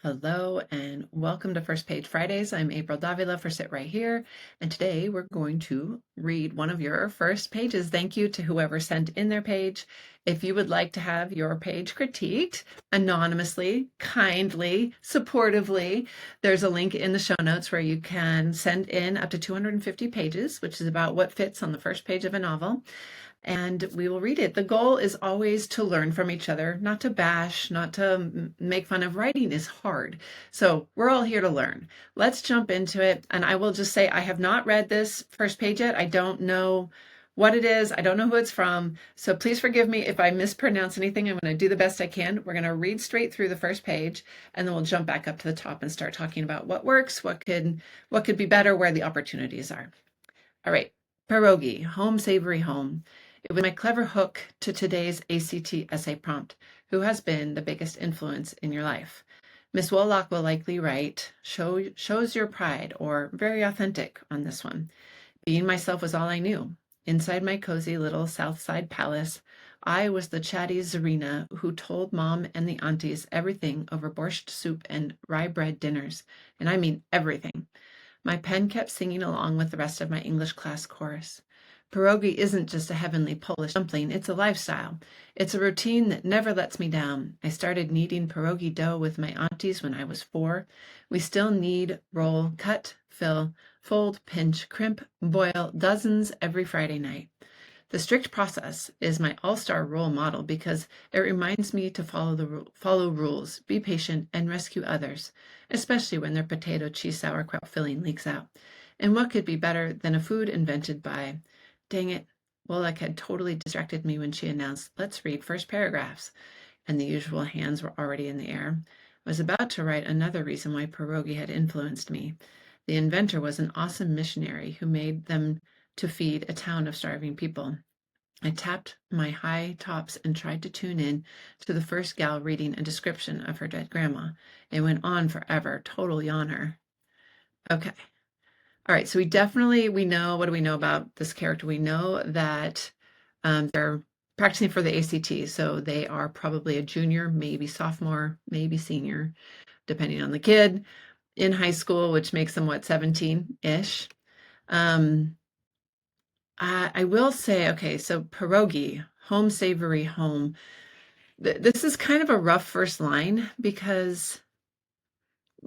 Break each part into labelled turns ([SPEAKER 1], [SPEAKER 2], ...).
[SPEAKER 1] Hello and welcome to First Page Fridays. I'm April Davila for Sit Right Here, and today we're going to read one of your first pages. Thank you to whoever sent in their page. If you would like to have your page critiqued anonymously, kindly, supportively, there's a link in the show notes where you can send in up to 250 pages, which is about what fits on the first page of a novel, and we will read it. The goal is always to learn from each other, not to bash, not to make fun of. Writing is hard. So we're all here to learn. Let's jump into it. And I will just say, I have not read this first page yet. I don't know what it is. I don't know who it's from. So please forgive me if I mispronounce anything. I'm going to do the best I can. We're going to read straight through the first page, and then we'll jump back up to the top and start talking about what works, what could be better, where the opportunities are. All right. Pierogi, home savory home. It was my clever hook to today's ACT essay prompt. Who has been the biggest influence in your life? Miss Wollock will likely write, shows your pride, or very authentic on this one. Being myself was all I knew. Inside my cozy little South Side palace, I was the chatty Zarina who told Mom and the aunties everything over borscht soup and rye bread dinners. And I mean everything. My pen kept singing along with the rest of my English class chorus. Pierogi isn't just a heavenly Polish dumpling, it's a lifestyle. It's a routine that never lets me down. I started kneading pierogi dough with my aunties when I was 4. We still knead, roll, cut, fill, fold, pinch, crimp, boil dozens every Friday night. The strict process is my all-star role model because it reminds me to follow rules, be patient, and rescue others, especially when their potato cheese sauerkraut filling leaks out. And what could be better than a food invented by... Dang it, Woloch had totally distracted me when she announced, "Let's read first paragraphs," and the usual hands were already in the air. I was about to write another reason why pierogi had influenced me. The inventor was an awesome missionary who made them to feed a town of starving people. I tapped my high tops and tried to tune in to the first gal reading a description of her dead grandma. It went on forever, total yawner. Okay. All right, so we know, what do we know about this character? We know that they're practicing for the ACT, so they are probably a junior, maybe sophomore, maybe senior, depending on the kid, in high school, which makes them, 17-ish. I will say, okay, so pierogi, home savory home. This is kind of a rough first line because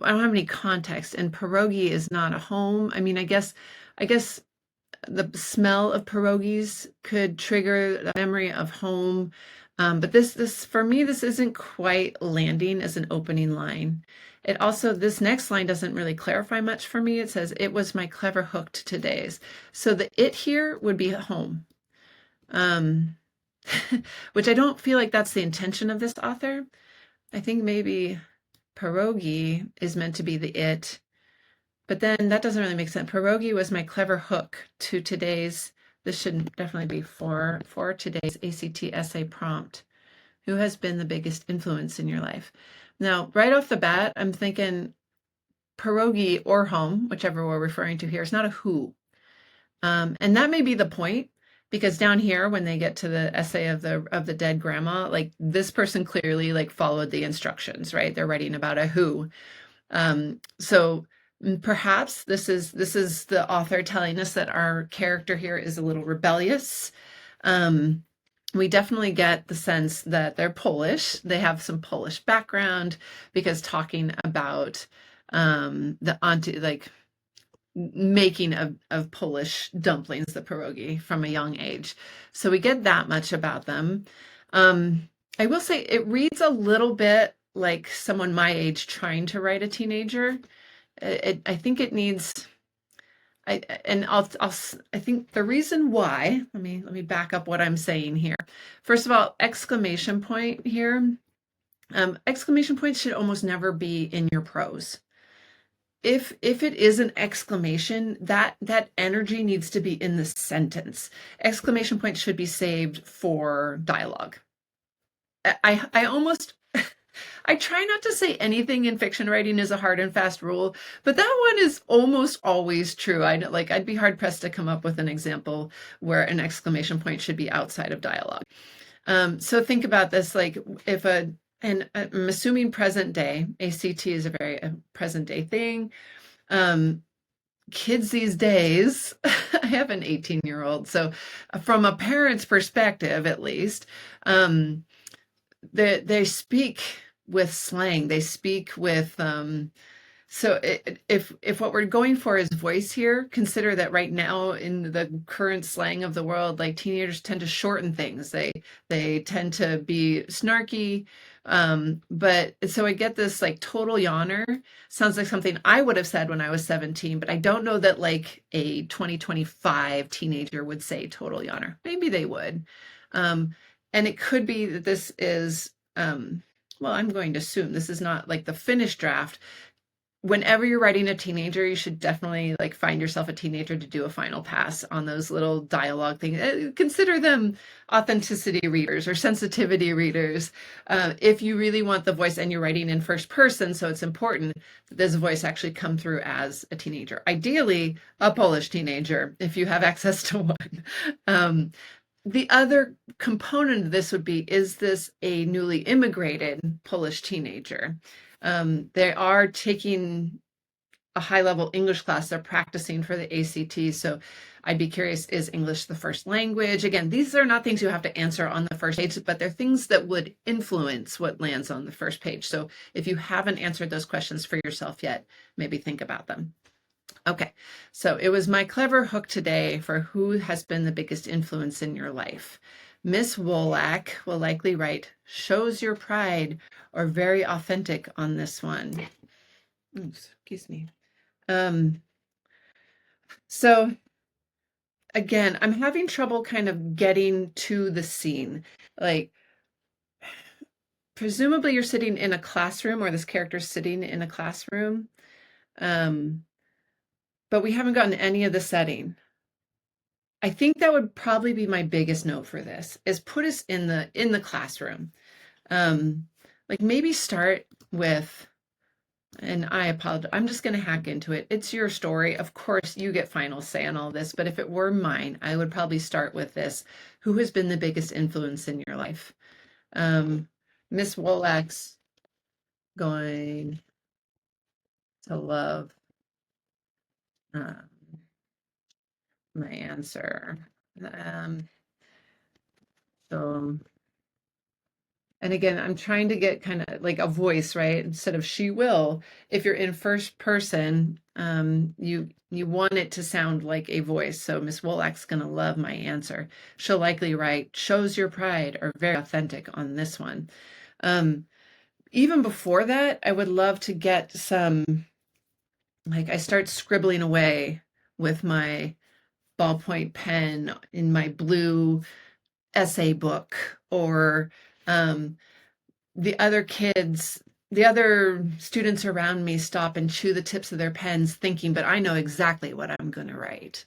[SPEAKER 1] I don't have any context, and pierogi is not a home. I mean, I guess the smell of pierogies could trigger the memory of home. But this for me, this isn't quite landing as an opening line. It also, this next line doesn't really clarify much for me. It says, "It was my clever hook to today's." So the it here would be home. Which I don't feel like that's the intention of this author. I think maybe pierogi is meant to be the it, but then that doesn't really make sense. Pierogi was my clever hook to today's, this should definitely be for today's ACT essay prompt. Who has been the biggest influence in your life? Now, right off the bat, I'm thinking pierogi or home, whichever we're referring to here, is not a who. And that may be the point, because down here, when they get to the essay of the dead grandma, like this person clearly like followed the instructions, right? They're writing about a who. So perhaps this is the author telling us that our character here is a little rebellious. We definitely get the sense that they're Polish. They have some Polish background, because talking about the auntie, like making of Polish dumplings, the pierogi, from a young age. So we get that much about them. I will say it reads a little bit like someone my age trying to write a teenager. I think it needs, I think the reason why, let me back up what I'm saying here. First of all, exclamation point here. Exclamation points should almost never be in your prose. If it is an exclamation, that energy needs to be in the sentence. Exclamation points should be saved for dialogue. I almost, I try not to say anything in fiction writing is a hard and fast rule, but that one is almost always true. I'd be hard pressed to come up with an example where an exclamation point should be outside of dialogue. So think about this, like if and I'm assuming present day. ACT is a very present day thing. Um, Kids these days, I have an 18-year-old, so from a parent's perspective, at least, they speak with slang. They speak with so if what we're going for is voice here, consider that right now in the current slang of the world, like teenagers tend to shorten things. They tend to be snarky. But so I get this like total yawner. Sounds like something I would have said when I was 17, but I don't know that like a 2025 teenager would say total yawner. Maybe they would. Um, and it could be that this is well, I'm going to assume this is not like the finished draft. Whenever you're writing a teenager, you should definitely like find yourself a teenager to do a final pass on those little dialogue things. Consider them authenticity readers or sensitivity readers. If you really want the voice and you're writing in first person, so it's important that this voice actually come through as a teenager. Ideally, a Polish teenager, if you have access to one. The other component of this would be, is this a newly immigrated Polish teenager? They are taking a high level English class. They're practicing for the ACT. So I'd be curious, is English the first language? Again, these are not things you have to answer on the first page, but they're things that would influence what lands on the first page. So if you haven't answered those questions for yourself yet, maybe think about them. Okay, so it was my clever hook today for who has been the biggest influence in your life. Miss Wolak will likely write, shows your pride, or very authentic on this one. Excuse me. So again, I'm having trouble kind of getting to the scene. Like, presumably you're sitting in a classroom, or this character's sitting in a classroom. But we haven't gotten any of the setting. I think that would probably be my biggest note for this, is put us in the classroom. Like maybe start with, and I apologize, I'm just going to hack into it. It's your story. Of course, you get final say on all this, but if it were mine, I would probably start with this. Who has been the biggest influence in your life? Miss Wolak's going to love my answer. So, and again, I'm trying to get kind of like a voice, right? Instead of she will. If you're in first person, you want it to sound like a voice. So Miss Wolak's gonna love my answer. She'll likely write, shows your pride, or very authentic on this one. Even before that, I would love to get some, like I start scribbling away with my ballpoint pen in my blue essay book, or the other students around me stop and chew the tips of their pens thinking, but I know exactly what I'm going to write.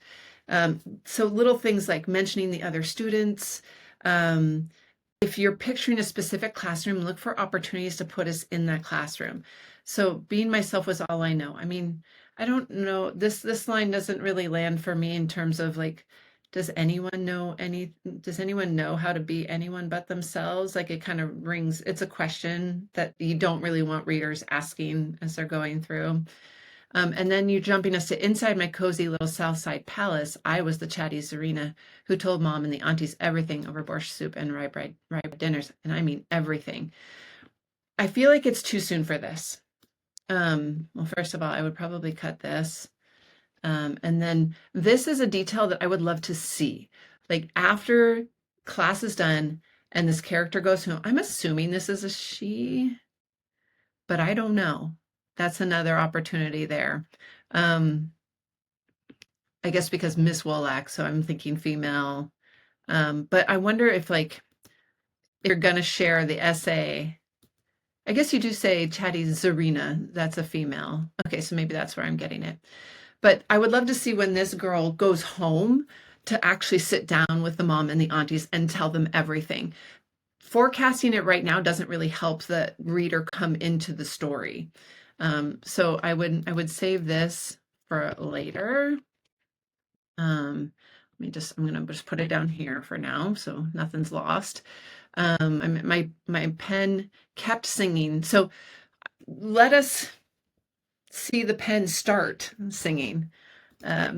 [SPEAKER 1] So little things like mentioning the other students. If you're picturing a specific classroom, look for opportunities to put us in that classroom. So being myself was all I know. I mean, I don't know, this line doesn't really land for me in terms of like, does anyone know how to be anyone but themselves? Like it kind of rings, it's a question that you don't really want readers asking as they're going through. And then you jumping us to inside my cozy little Southside palace. I was the chatty Zarina who told mom and the aunties everything over borscht soup and rye bread dinners. And I mean everything. I feel like it's too soon for this. Well, first of all, I would probably cut this. And then this is a detail that I would love to see. Like after class is done and this character goes home, I'm assuming this is a she, but I don't know. That's another opportunity there. I guess because Miss Wolak, so I'm thinking female. But I wonder if like if you're gonna share the essay. I guess you do say Chatty Zarina, that's a female. Okay, so maybe that's where I'm getting it. But I would love to see when this girl goes home to actually sit down with the mom and the aunties and tell them everything. Forecasting it right now doesn't really help the reader come into the story. So I would save this for later. I'm gonna just put it down here for now, so nothing's lost. My pen kept singing. So let us see the pen start singing.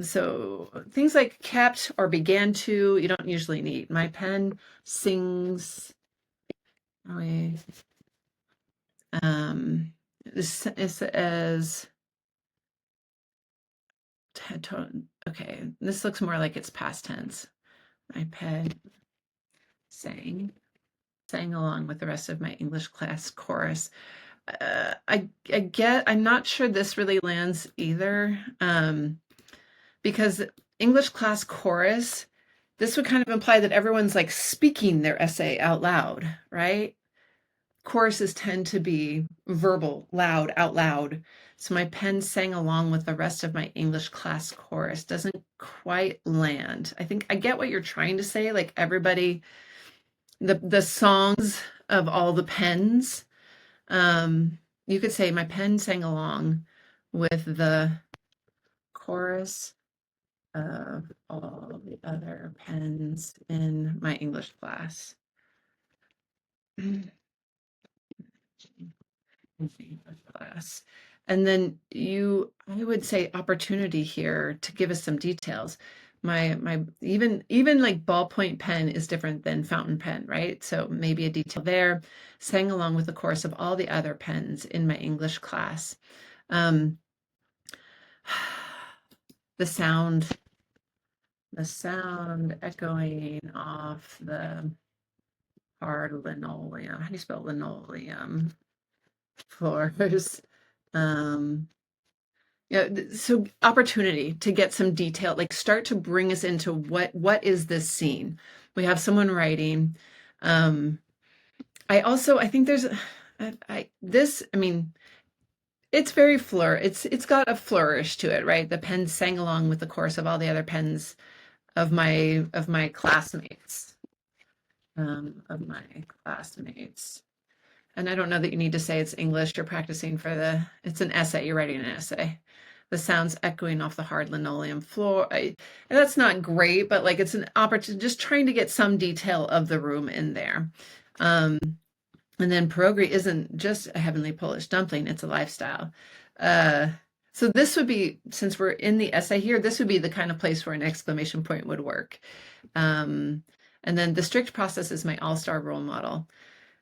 [SPEAKER 1] So things like kept or began to, you don't usually need. My pen sings. Oh, this is as okay. This looks more like it's past tense. My pen sang along with the rest of my English class chorus. I'm not sure this really lands either, because English class chorus, this would kind of imply that everyone's like speaking their essay out loud, right? Choruses tend to be verbal, loud, out loud. So my pen sang along with the rest of my English class chorus. Doesn't quite land. I think I get what you're trying to say. Like everybody, the songs of all the pens. You could say my pen sang along with the chorus of all the other pens in my English class. Class. And then I would say opportunity here to give us some details. My even like ballpoint pen is different than fountain pen, right? So maybe a detail there. Sang along with the chorus of all the other pens in my English class. Um, the sound echoing off the hard linoleum. How do you spell linoleum? Floors. Um, Yeah, so opportunity to get some detail, like start to bring us into what is this scene? We have someone writing. Um, I think there's I mean, it's very it's got a flourish to it, right? The pen sang along with the chorus of all the other pens of my classmates. Of my classmates. And I don't know that you need to say it's English. You're practicing it's an essay. You're writing an essay. The sounds echoing off the hard linoleum floor. And that's not great, but like it's an opportunity, just trying to get some detail of the room in there. And then pierogi isn't just a heavenly Polish dumpling, it's a lifestyle. So this would be, since we're in the essay here, this would be the kind of place where an exclamation point would work. And then the strict process is my all-star role model.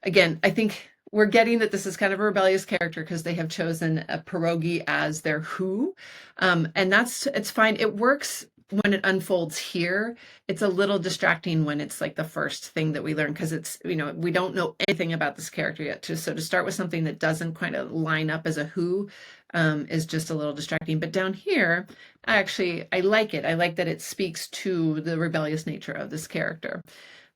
[SPEAKER 1] Again, I think we're getting that this is kind of a rebellious character because they have chosen a pierogi as their who. And it's fine. It works when it unfolds here. It's a little distracting when it's like the first thing that we learn because it's, we don't know anything about this character yet. So to start with something that doesn't kind of line up as a who is just a little distracting. But down here, I like it. I like that it speaks to the rebellious nature of this character.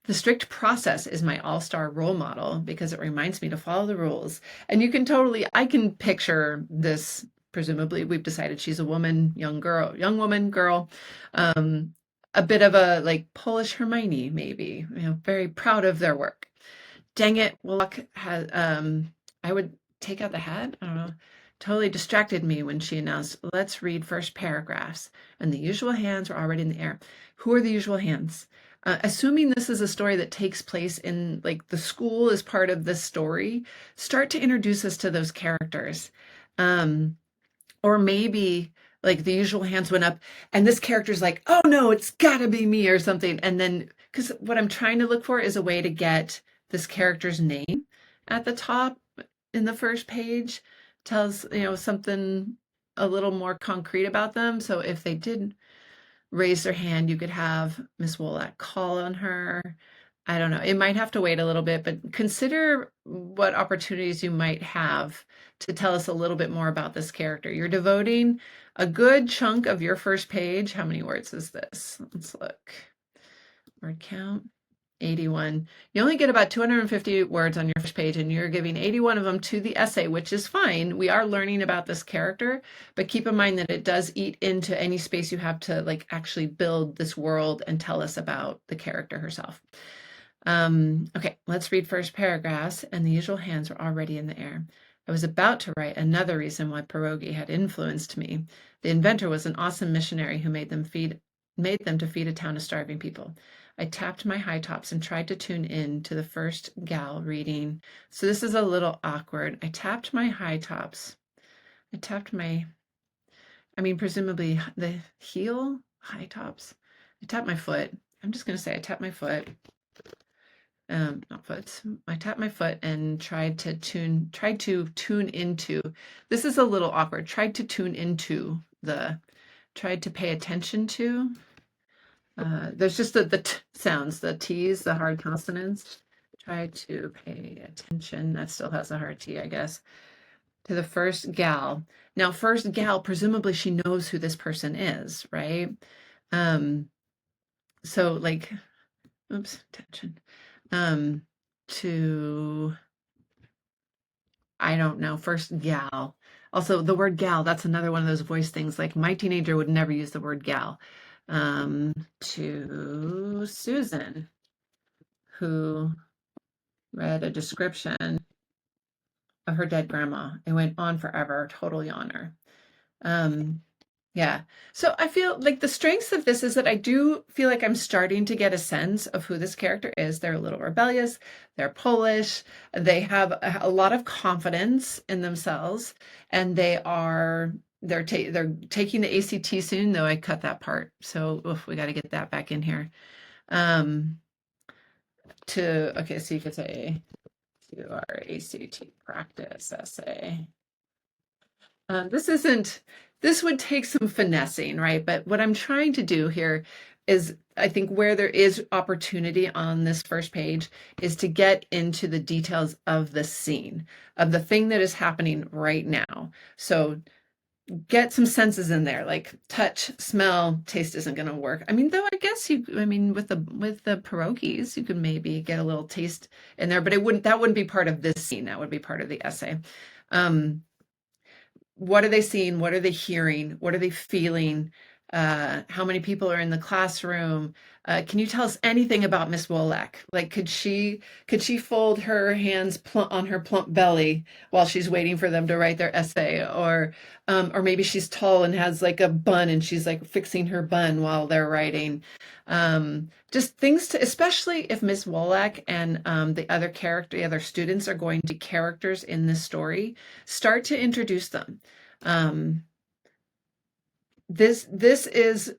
[SPEAKER 1] The strict process is my all-star role model because it reminds me to follow the rules. And I can picture this, presumably we've decided she's a woman, young woman, girl, a bit of a like Polish Hermione, maybe, very proud of their work. Dang it, Willock I would take out the hat. I don't know. Totally distracted me when she announced, let's read first paragraphs. And the usual hands were already in the air. Who are the usual hands? Assuming this is a story that takes place in like the school is part of this story, start to introduce us to those characters. Or maybe like the usual hands went up and this character's like, oh no, it's gotta be me or something. And then, because what I'm trying to look for is a way to get this character's name at the top in the first page, tells, something a little more concrete about them. So if they did raise their hand, you could have Miss Wolak call on her. I don't know. It might have to wait a little bit, but consider what opportunities you might have to tell us a little bit more about this character. You're devoting a good chunk of your first page. How many words is this? Let's look. Word count. 81. You only get about 250 words on your first page, and you're giving 81 of them to the essay, which is fine. We are learning about this character, but keep in mind that it does eat into any space you have to like actually build this world and tell us about the character herself. Okay, let's read first paragraphs, and the usual hands were already in the air. I was about to write another reason why pierogi had influenced me. The inventor was an awesome missionary who made them to feed a town of starving people. I tapped my high tops and tried to tune in to the first gal reading. So this is a little awkward. I tapped my high tops. I tapped my, I mean, presumably the heel, high tops. I tapped my foot. I'm just going to say I tapped my foot. Not foot. I tapped my foot and tried to tune into. This is a little awkward. Tried to tune into tried to pay attention to. There's just the sounds, the T's, the hard consonants. Try to pay attention. That still has a hard T, I guess. To the first gal. Now, first gal, presumably she knows who this person is, right? So like, oops, attention. To, I don't know, first gal. Also, the word gal, that's another one of those voice things. Like my teenager would never use the word gal. To Susan, who read a description of her dead grandma. It went on forever, total yawner. Yeah. So I feel like the strengths of this is that I do feel like I'm starting to get a sense of who this character is. They're a little rebellious. They're Polish. They have a lot of confidence in themselves, and they're taking the ACT soon, though I cut that part. So we got to get that back in here. Okay, so you could say to our ACT practice essay. This would take some finessing, right? But what I'm trying to do here is, I think where there is opportunity on this first page is to get into the details of the scene, of the thing that is happening right now. So get some senses in there, like touch, smell, taste isn't going to work. I mean, though I guess with the pierogies, you could maybe get a little taste in there, but that wouldn't be part of this scene. That would be part of the essay. What are they seeing? What are they hearing? What are they feeling? How many people are in the classroom? Can you tell us anything about Miss Wolak? Like, could she fold her hands on her plump belly while she's waiting for them to write their essay? Or maybe she's tall and has like a bun and she's like fixing her bun while they're writing. Just things to, especially if Miss Wolak and the other students are going to be characters in this story, start to introduce them. This is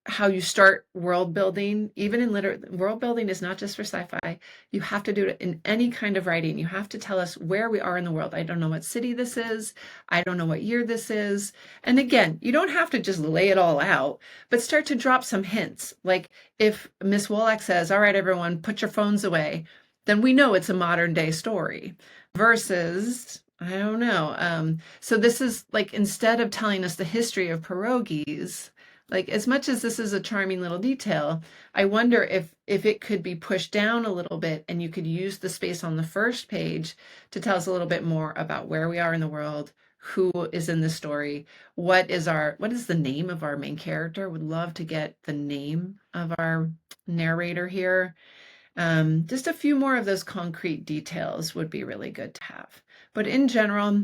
[SPEAKER 1] how you start world building. Even in world building is not just for sci-fi. You have to do it in any kind of writing. You have to tell us where we are in the world. I don't know what city this is. I don't know what year this is. And again, you don't have to just lay it all out, but start to drop some hints. Like if Miss Wolak says, all right, everyone, put your phones away, then we know it's a modern day story versus, I don't know. So this is like, instead of telling us the history of pierogies, like as much as this is a charming little detail, I wonder if it could be pushed down a little bit and you could use the space on the first page to tell us a little bit more about where we are in the world, who is in the story, what is the name of our main character. Would love to get the name of our narrator here. Just a few more of those concrete details would be really good to have. But in general,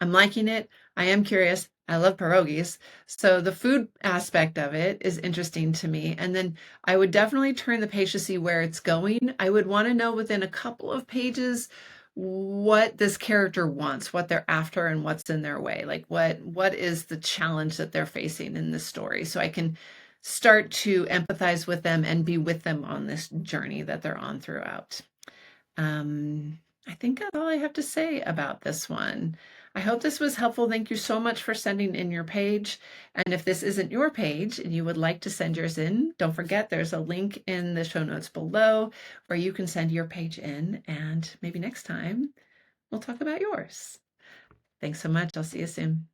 [SPEAKER 1] I'm liking it. I am curious. I love pierogies. So the food aspect of it is interesting to me. And then I would definitely turn the page to see where it's going. I would want to know within a couple of pages what this character wants, what they're after, and what's in their way. Like what is the challenge that they're facing in this story, so I can start to empathize with them and be with them on this journey that they're on throughout. I think that's all I have to say about this one. I hope this was helpful. Thank you so much for sending in your page. And if this isn't your page and you would like to send yours in, don't forget there's a link in the show notes below where you can send your page in, and maybe next time we'll talk about yours. Thanks so much. I'll see you soon.